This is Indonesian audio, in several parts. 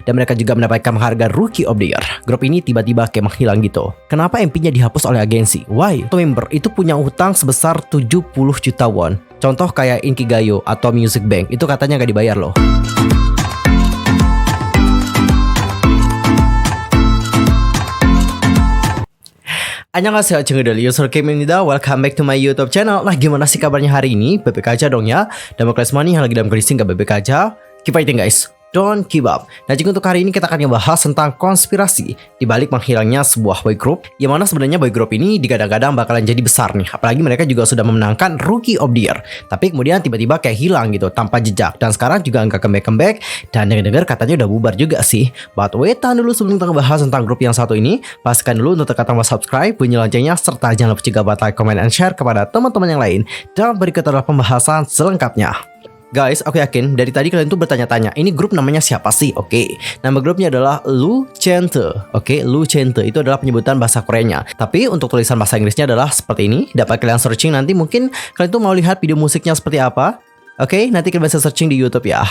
dan mereka juga mendapatkan penghargaan Rookie of the Year. Grup ini tiba-tiba kayak menghilang gitu. Kenapa MP-nya dihapus oleh agensi? Why? Satu member itu punya utang sebesar 70 juta won. Contoh kayak Inkigayo atau Music Bank, itu katanya nggak dibayar loh. Annyeonghaseyo Cengedel, user Kemenida, welcome back to my YouTube channel. Nah, gimana sih kabarnya hari ini? BBK aja dong ya. Dan kelas money yang lagi dalam kondisi nggak BBK aja. Keep fighting guys, don't give up. Nah, jadi untuk hari ini kita akan ngebahas tentang konspirasi dibalik menghilangnya sebuah boy group, yang mana sebenarnya boy group ini digadang-gadang bakalan jadi besar nih. Apalagi mereka juga sudah memenangkan Rookie of the Year, tapi kemudian tiba-tiba kayak hilang gitu tanpa jejak. Dan sekarang juga nggak comeback dan dengar-dengar katanya udah bubar juga sih. But wait, tahan dulu sebelum kita ngebahas tentang grup yang satu ini. Pastikan dulu untuk tekan tombol subscribe, bunyi loncengnya, serta jangan lupa juga buat like, comment, and share kepada teman-teman yang lain. Dan berikut adalah pembahasan selengkapnya. Guys, aku yakin dari tadi kalian tuh bertanya-tanya, ini grup namanya siapa sih? Oke, nama grupnya adalah Lucente. Oke, Lucente itu adalah penyebutan bahasa Koreanya. Tapi untuk tulisan bahasa Inggrisnya adalah seperti ini. Dapat kalian searching nanti, mungkin kalian tuh mau lihat video musiknya seperti apa. Oke, nanti kalian bisa searching di YouTube ya.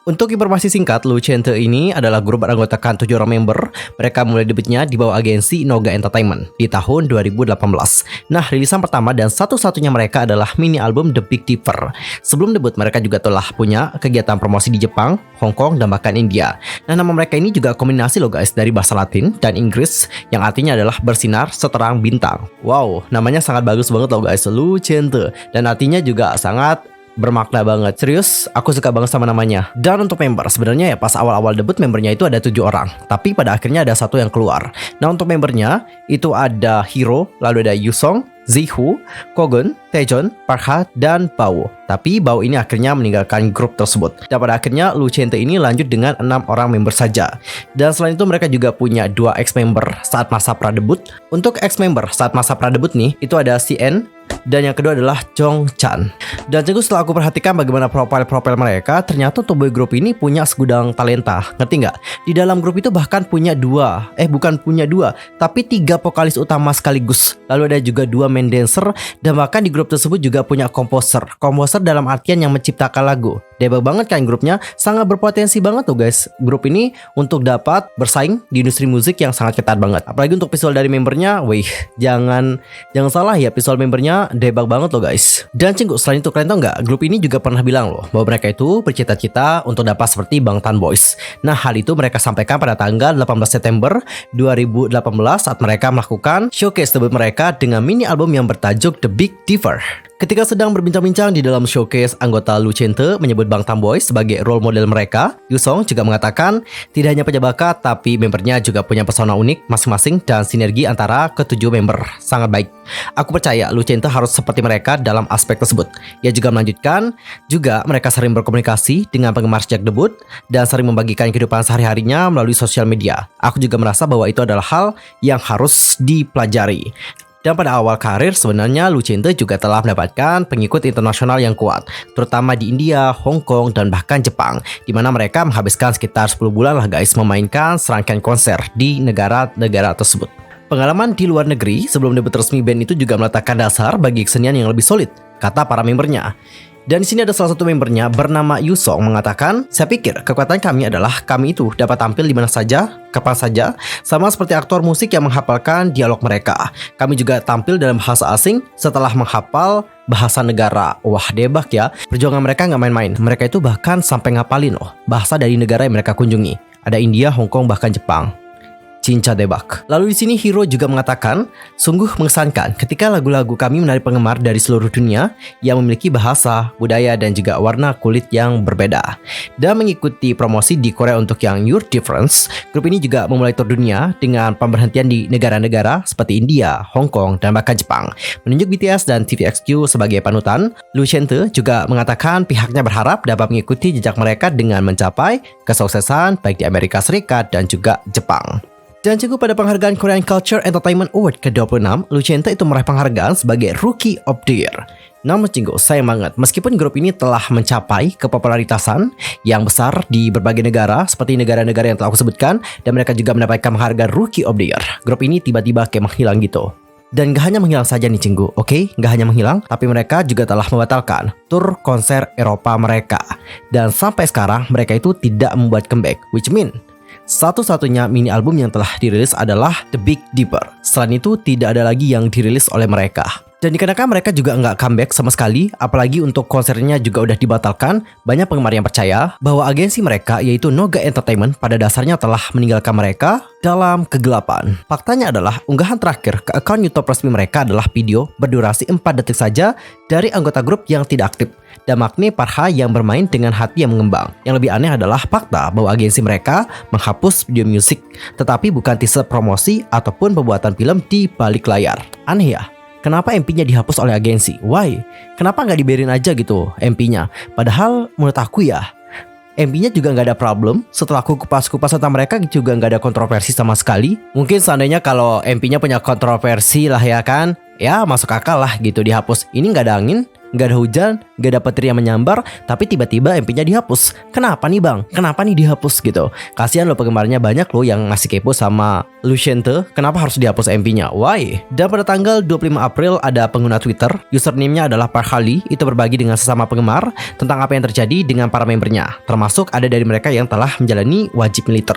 Untuk informasi singkat, Lucente ini adalah grup beranggotakan 7 orang member. Mereka mulai debutnya di bawah agensi Noga Entertainment di tahun 2018. Nah, rilisan pertama dan satu-satunya mereka adalah mini album The Big Dipper. Sebelum debut, mereka juga telah punya kegiatan promosi di Jepang, Hong Kong, dan bahkan India. Nah, nama mereka ini juga kombinasi loh guys, dari bahasa Latin dan Inggris, yang artinya adalah bersinar seterang bintang. Wow, namanya sangat bagus banget loh guys, Lucente. Dan artinya juga sangat bermakna banget. Serius, aku suka banget sama namanya. Dan untuk member, sebenarnya ya pas awal-awal debut membernya itu ada 7 orang, tapi pada akhirnya ada satu yang keluar. Nah, untuk membernya itu ada Hiro, lalu ada Yusong, Zihu, Kogun, Taejon, Park, dan Bao. Tapi Bao ini akhirnya meninggalkan grup tersebut. Dan pada akhirnya Lucente ini lanjut dengan 6 orang member saja. Dan selain itu mereka juga punya 2 ex-member saat masa pra-debut. Untuk ex-member saat masa pra-debut nih, itu ada CN, dan yang kedua adalah Jong Chan. Dan juga setelah aku perhatikan bagaimana profil mereka, ternyata untuk boy group ini punya segudang talenta. Ngerti nggak? Di dalam grup itu bahkan punya bukan punya dua, tapi 3 vokalis utama sekaligus. Lalu ada juga 2 main dancer, dan bahkan di grup tersebut juga punya komposer. Komposer dalam artian yang menciptakan lagu. Hebat banget kan grupnya, sangat berpotensi banget tuh guys. Grup ini untuk dapat bersaing di industri musik yang sangat ketat banget. Apalagi untuk visual dari membernya, wih, jangan salah ya, visual membernya debak banget loh guys. Dan cenggu, selain itu kalian tau nggak, grup ini juga pernah bilang loh bahwa mereka itu bercita-cita untuk dapat seperti Bangtan Boys. Nah, hal itu mereka sampaikan pada tanggal 18 September 2018 saat mereka melakukan showcase debut mereka dengan mini album yang bertajuk The Big Dipper. Ketika sedang berbincang-bincang di dalam showcase, anggota Lucente menyebut Bangtan Boys sebagai role model mereka. Yusong juga mengatakan tidak hanya punya bakat, tapi membernya juga punya pesona unik masing-masing dan sinergi antara ketujuh member sangat baik. Aku percaya Lucente harus seperti mereka dalam aspek tersebut. Ia juga melanjutkan, juga mereka sering berkomunikasi dengan penggemar sejak debut dan sering membagikan kehidupan sehari-harinya melalui sosial media. Aku juga merasa bahwa itu adalah hal yang harus dipelajari. Dan pada awal karir sebenarnya Lucente juga telah mendapatkan pengikut internasional yang kuat, terutama di India, Hong Kong, dan bahkan Jepang, di mana mereka menghabiskan sekitar 10 bulan lah guys memainkan serangkaian konser di negara-negara tersebut. Pengalaman di luar negeri sebelum debut resmi band itu juga meletakkan dasar bagi kesenian yang lebih solid, kata para membernya. Dan di sini ada salah satu membernya bernama Yusong mengatakan, saya pikir kekuatan kami adalah kami itu dapat tampil di mana saja, kapan saja, sama seperti aktor musik yang menghafalkan dialog mereka. Kami juga tampil dalam bahasa asing setelah menghafal bahasa negara. Wah, debak ya. Perjuangan mereka nggak main-main. Mereka itu bahkan sampai ngapalin loh bahasa dari negara yang mereka kunjungi. Ada India, Hong Kong, bahkan Jepang. Cinca debak. Lalu di sini Hiro juga mengatakan, sungguh mengesankan ketika lagu-lagu kami menarik penggemar dari seluruh dunia yang memiliki bahasa, budaya, dan juga warna kulit yang berbeda. Dan mengikuti promosi di Korea untuk yang Your Difference, grup ini juga memulai tur dunia dengan pemberhentian di negara-negara seperti India, Hong Kong, dan bahkan Jepang. Menunjuk BTS dan TVXQ sebagai panutan, Lucente juga mengatakan pihaknya berharap dapat mengikuti jejak mereka dengan mencapai kesuksesan baik di Amerika Serikat dan juga Jepang. Dan cukup pada penghargaan Korean Culture Entertainment Award ke-26, Lucente itu meraih penghargaan sebagai Rookie of the Year. Namun cinggu, sayang banget, meskipun grup ini telah mencapai kepopularitasan yang besar di berbagai negara, seperti negara-negara yang telah aku sebutkan, dan mereka juga mendapatkan penghargaan Rookie of the Year, grup ini tiba-tiba kayak menghilang gitu. Dan gak hanya menghilang saja nih cinggu, oke? Gak hanya menghilang, tapi mereka juga telah membatalkan tur konser Eropa mereka. Dan sampai sekarang mereka itu tidak membuat comeback, which mean Satu-satunya mini album yang telah dirilis adalah The Big Dipper. Selain itu tidak ada lagi yang dirilis oleh mereka. Dan dikarenakan mereka juga nggak comeback sama sekali, apalagi untuk konsernya juga udah dibatalkan, banyak penggemar yang percaya bahwa agensi mereka yaitu Noga Entertainment pada dasarnya telah meninggalkan mereka dalam kegelapan. Faktanya adalah unggahan terakhir ke akun YouTube resmi mereka adalah video berdurasi 4 detik saja dari anggota grup yang tidak aktif. Dan Magni Parha yang bermain dengan hati yang mengembang. Yang lebih aneh adalah fakta bahwa agensi mereka menghapus video musik, tetapi bukan teaser promosi ataupun pembuatan film di balik layar. Aneh ya? Kenapa MP-nya dihapus oleh agensi? Why? Kenapa nggak dibiarin aja gitu MP-nya? Padahal menurut aku ya, MP-nya juga nggak ada problem. Setelah aku kupas-kupas tentang mereka juga nggak ada kontroversi sama sekali. Mungkin seandainya kalau MP-nya punya kontroversi lah ya kan, ya masuk akal lah gitu dihapus. Ini nggak ada angin, nggak ada hujan, nggak ada petir yang menyambar, tapi tiba-tiba MP-nya dihapus. Kenapa nih bang? Kenapa nih dihapus gitu? Kasihan loh penggemarnya, banyak loh yang masih kepo sama Luciente. Kenapa harus dihapus MP-nya? Why? Dan pada tanggal 25 April ada pengguna Twitter, username-nya adalah Parhali, itu berbagi dengan sesama penggemar tentang apa yang terjadi dengan para membernya. Termasuk ada dari mereka yang telah menjalani wajib militer.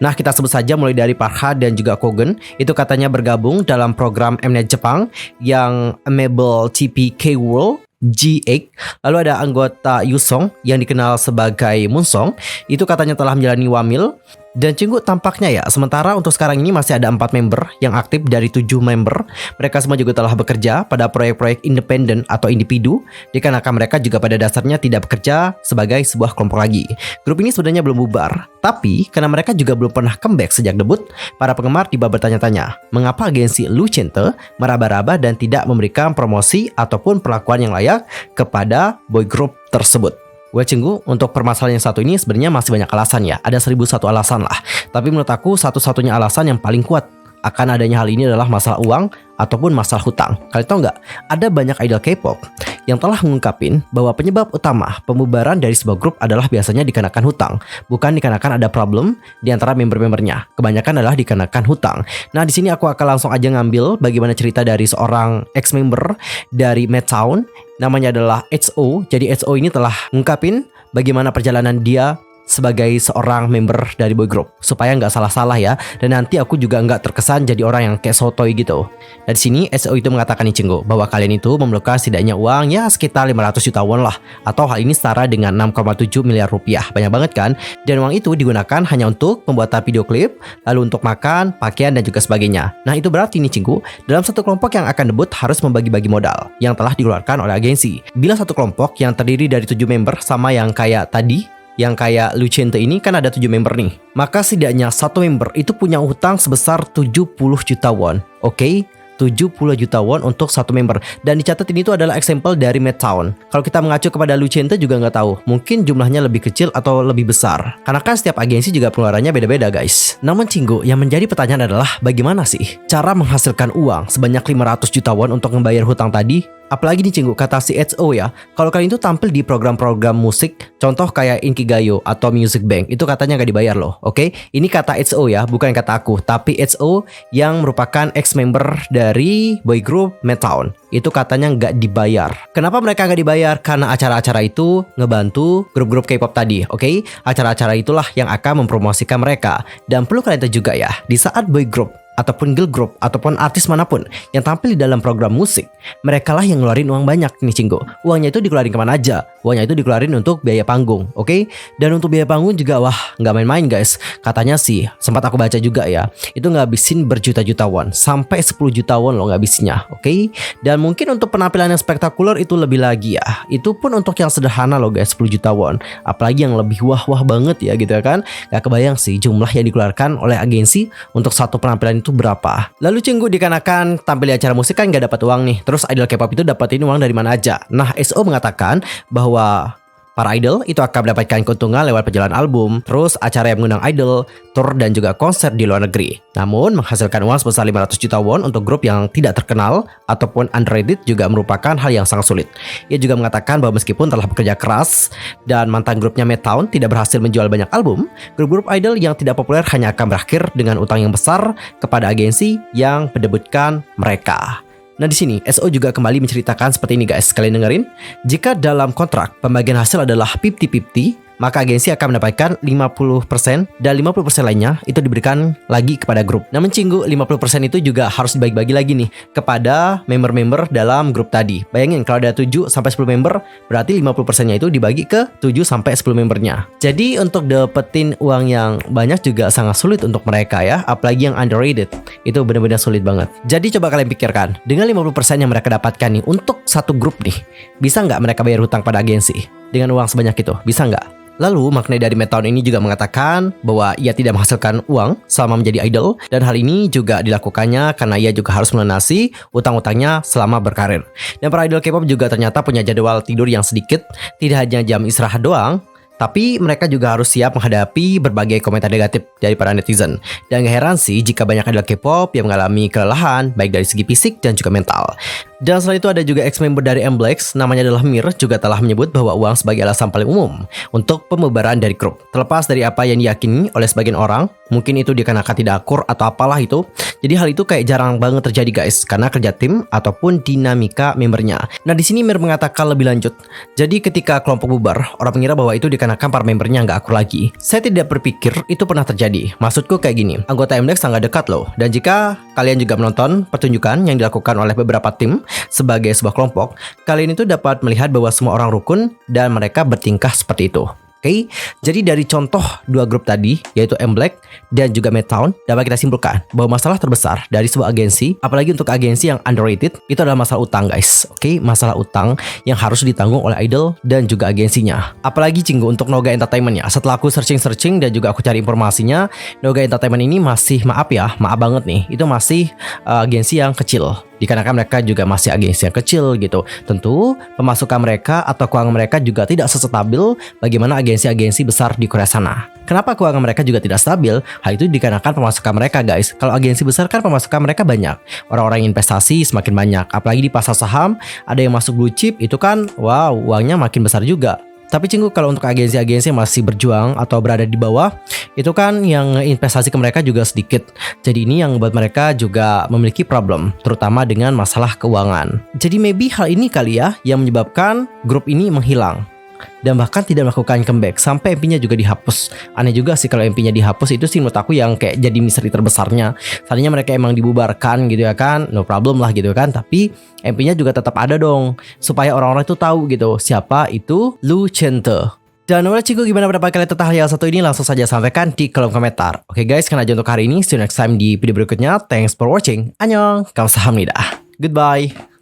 Nah kita sebut saja mulai dari Parha dan juga Kogen, itu katanya bergabung dalam program Mnet Jepang yang Amable TPK World G8. Lalu ada anggota Yusong yang dikenal sebagai Munsong, itu katanya telah menjalani wamil. Dan Cinggu tampaknya ya, sementara untuk sekarang ini masih ada 4 member yang aktif dari 7 member. Mereka semua juga telah bekerja pada proyek-proyek independen atau individu, dikarenakan mereka juga pada dasarnya tidak bekerja sebagai sebuah kelompok lagi. Grup ini sebenarnya belum bubar, tapi karena mereka juga belum pernah comeback sejak debut, para penggemar tiba bertanya-tanya, mengapa agensi Luciente meraba-raba dan tidak memberikan promosi ataupun perlakuan yang layak kepada boy group tersebut. Cinggu, untuk permasalahan yang satu ini sebenarnya masih banyak alasan ya. Ada 1001 alasan lah. Tapi menurut aku satu-satunya alasan yang paling kuat akan adanya hal ini adalah masalah uang ataupun masalah hutang. Kalian tahu nggak? Ada banyak idol K-pop yang telah mengungkapin bahwa penyebab utama pembubaran dari sebuah grup adalah biasanya dikarenakan hutang, bukan dikarenakan ada problem di antara member-membernya. Kebanyakan adalah dikarenakan hutang. Nah, di sini aku akan langsung aja ngambil bagaimana cerita dari seorang ex-member dari Madtown, namanya adalah HO. Jadi HO ini telah ngungkapin bagaimana perjalanan dia sebagai seorang member dari boy group, supaya nggak salah-salah ya, dan nanti aku juga nggak terkesan jadi orang yang kayak sotoy gitu. Dari sini SO itu mengatakan nih Cinggu, bahwa kalian itu memerlukan setidaknya uang ya sekitar 500 juta won lah, atau hal ini setara dengan 6,7 miliar rupiah. Banyak banget kan? Dan uang itu digunakan hanya untuk pembuatan video klip, lalu untuk makan, pakaian dan juga sebagainya. Nah itu berarti nih Cinggu, dalam satu kelompok yang akan debut harus membagi-bagi modal yang telah dikeluarkan oleh agensi. Bila satu kelompok yang terdiri dari 7 member sama yang kayak tadi, yang kayak Luciente ini kan ada 7 member nih, maka setidaknya satu member itu punya utang sebesar 70 juta won. Oke? 70 juta won untuk satu member. Dan dicatat ini tuh adalah example dari Madtown. Kalau kita mengacu kepada Luciente juga nggak tahu, mungkin jumlahnya lebih kecil atau lebih besar, karena kan setiap agensi juga pengeluarannya beda-beda guys. Namun Cinggu, yang menjadi pertanyaan adalah bagaimana sih cara menghasilkan uang sebanyak 500 juta won untuk membayar hutang tadi? Apalagi nih Cinggu, kata si HO ya, kalau kalian itu tampil di program-program musik, contoh kayak Inkigayo atau Music Bank, itu katanya nggak dibayar loh, oke? Ini kata HO ya, bukan kata aku, tapi HO yang merupakan ex-member dari boy group Madtown, itu katanya nggak dibayar. Kenapa mereka nggak dibayar? Karena acara-acara itu ngebantu grup-grup K-pop tadi, oke? Acara-acara itulah yang akan mempromosikan mereka. Dan perlu kalian tahu juga ya, di saat boy group ataupun girl group ataupun artis manapun yang tampil di dalam program musik, mereka lah yang ngeluarin uang banyak nih Cinggu. Uangnya itu dikeluarin kemana aja? Uangnya itu dikeluarin untuk biaya panggung, oke? Dan untuk biaya panggung juga wah nggak main-main guys. Katanya sih, sempat aku baca juga ya, itu ngabisin berjuta-juta won, sampai 10 juta won loh ngabisinnya, oke? Dan mungkin untuk penampilan yang spektakuler itu lebih lagi ya. Itu pun untuk yang sederhana loh guys, 10 juta won. Apalagi yang lebih wah-wah banget ya gitu kan. Gak kebayang sih jumlah yang dikeluarkan oleh agensi untuk satu penampilan itu berapa. Lalu Cinggu, dikarenakan tampil di acara musik kan gak dapat uang nih, terus idol K-pop itu dapatin uang dari mana aja? Nah SO mengatakan bahwa para idol itu akan mendapatkan keuntungan lewat perjalanan album, terus acara yang mengundang idol, tour dan juga konser di luar negeri. Namun menghasilkan uang sebesar 500 juta won untuk grup yang tidak terkenal ataupun underrated juga merupakan hal yang sangat sulit. Ia juga mengatakan bahwa meskipun telah bekerja keras dan mantan grupnya Madtown tidak berhasil menjual banyak album, grup-grup idol yang tidak populer hanya akan berakhir dengan utang yang besar kepada agensi yang mendebutkan mereka. Nah di sini SO juga kembali menceritakan seperti ini guys, kalian dengerin. Jika dalam kontrak pembagian hasil adalah 50-50, maka agensi akan mendapatkan 50% dan 50% lainnya itu diberikan lagi kepada grup. Namun Cinggu, 50% itu juga harus dibagi-bagi lagi nih kepada member-member dalam grup tadi. Bayangin kalau ada 7 sampai 10 member, berarti 50%-nya itu dibagi ke 7 sampai 10 membernya. Jadi untuk dapetin uang yang banyak juga sangat sulit untuk mereka ya, apalagi yang underrated. Itu benar-benar sulit banget. Jadi coba kalian pikirkan, dengan 50% yang mereka dapatkan nih untuk satu grup nih, bisa nggak mereka bayar hutang pada agensi dengan uang sebanyak itu? Bisa nggak? Lalu makna dari Matt Town ini juga mengatakan bahwa ia tidak menghasilkan uang selama menjadi idol, dan hal ini juga dilakukannya karena ia juga harus melunasi utang-utangnya selama berkarir. Dan para idol K-pop juga ternyata punya jadwal tidur yang sedikit, tidak hanya jam istirahat doang, tapi mereka juga harus siap menghadapi berbagai komentar negatif dari para netizen. Dan gak heran sih jika banyak idol K-pop yang mengalami kelelahan baik dari segi fisik dan juga mental. Dan selain itu ada juga ex-member dari MBLAQ, namanya adalah Mir, juga telah menyebut bahwa uang sebagai alasan paling umum untuk pembubaran dari grup. Terlepas dari apa yang diyakini oleh sebagian orang, mungkin itu dikarenakan tidak akur atau apalah itu. Jadi hal itu kayak jarang banget terjadi guys, karena kerja tim ataupun dinamika membernya. Nah di sini Mir mengatakan lebih lanjut. Jadi ketika kelompok bubar, orang mengira bahwa itu dikarenakan para membernya nggak akur lagi. Saya tidak berpikir itu pernah terjadi. Maksudku kayak gini, anggota MBLAQ sangat dekat loh. Dan jika kalian juga menonton pertunjukan yang dilakukan oleh beberapa tim sebagai sebuah kelompok, kalian itu dapat melihat bahwa semua orang rukun dan mereka bertingkah seperti itu. Oke, jadi dari contoh dua grup tadi, yaitu MBLAQ dan juga Matt Town, dapat kita simpulkan bahwa masalah terbesar dari sebuah agensi, apalagi untuk agensi yang underrated, itu adalah masalah utang guys. Oke, masalah utang yang harus ditanggung oleh idol dan juga agensinya. Apalagi Cinggu untuk Noga Entertainment ya. Setelah aku searching dan juga aku cari informasinya, Noga Entertainment ini masih, maaf banget nih, itu masih agensi yang kecil. Dikarenakan mereka juga masih agensi yang kecil gitu. Tentu pemasukan mereka atau keuangan mereka juga tidak sestabil bagaimana agensi-agensi besar di Korea sana. Kenapa keuangan mereka juga tidak stabil? Hal itu dikarenakan pemasukan mereka guys. Kalau agensi besar kan pemasukan mereka banyak. Orang-orang investasi semakin banyak. Apalagi di pasar saham ada yang masuk blue chip, itu kan wow, uangnya makin besar juga. Tapi Cinggu kalau untuk agensi-agensi yang masih berjuang atau berada di bawah, itu kan yang investasi ke mereka juga sedikit. Jadi ini yang membuat mereka juga memiliki problem, terutama dengan masalah keuangan. Jadi maybe hal ini kali ya yang menyebabkan grup ini menghilang dan bahkan tidak melakukan comeback sampai MP-nya juga dihapus. Aneh juga sih kalau MP-nya dihapus, itu sih menurut aku yang kayak jadi misteri terbesarnya. Seandainya mereka emang dibubarkan gitu ya kan, no problem lah gitu kan, tapi MP-nya juga tetap ada dong, supaya orang-orang itu tahu gitu siapa itu Lu Chente. Dan menurut Cinggu gimana pendapat kalian tentang hal satu ini? Langsung saja sampaikan di kolom komentar. Oke guys, sekian aja untuk hari ini. See you next time di video berikutnya. Thanks for watching. Annyeong, kamsahamnida. Goodbye.